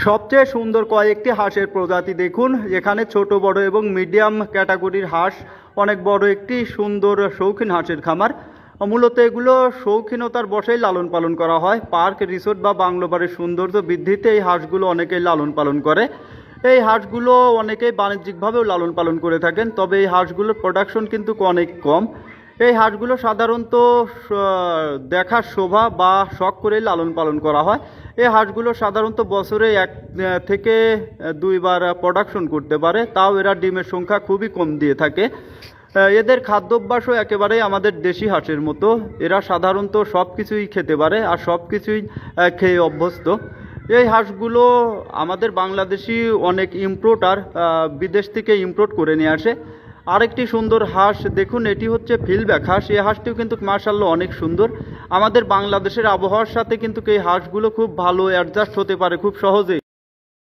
সবচেয়ে সুন্দর কয়েকটি হাঁসের প্রজাতি দেখুন। এখানে ছোট বড় এবং মিডিয়াম ক্যাটাগরির হাঁস, অনেক বড় একটি সুন্দর শৌখিন হাঁসের খামার। মূলত এগুলো শৌখিনতার বশেই লালন পালন করা হয়। পার্ক, রিসোর্ট বা বাংলো বাড়ির সৌন্দর্য বৃদ্ধিতে এই হাঁসগুলো অনেকেই লালন পালন করে। এই হাঁসগুলো অনেকেই বাণিজ্যিকভাবেও লালন পালন করে থাকেন, তবে এই হাঁসগুলোর প্রোডাকশন কিন্তু অনেক কম। এই হাঁসগুলো সাধারণত দেখার শোভা বা শখ করেই লালন পালন করা হয়। এই হাঁসগুলো সাধারণত বছরে 1 থেকে 2 বার প্রোডাকশন করতে পারে, তাও এরা ডিমের সংখ্যা খুবই কম দিয়ে থাকে। এদের খাদ্যাভ্যাসও একেবারেই আমাদের দেশি হাঁসের মতো। এরা সাধারণত সব কিছুই খেতে পারে আর সব কিছুই খেয়ে অভ্যস্ত। এই হাঁসগুলো আমাদের বাংলাদেশি অনেক ইম্পোর্টার বিদেশ থেকে ইম্পোর্ট করে নিয়ে আসে। আরেকটি সুন্দর হাঁস দেখুন, এটি হচ্ছে ফিলব্যাক হাঁস। এই হাঁসটিও কিন্তু মাশাআল্লাহ অনেক সুন্দর। আমাদের বাংলাদেশের আবহাওয়ার সাথে কিন্তু এই হাঁসগুলো খুব ভালো অ্যাডজাস্ট হতে পারে খুব সহজেই।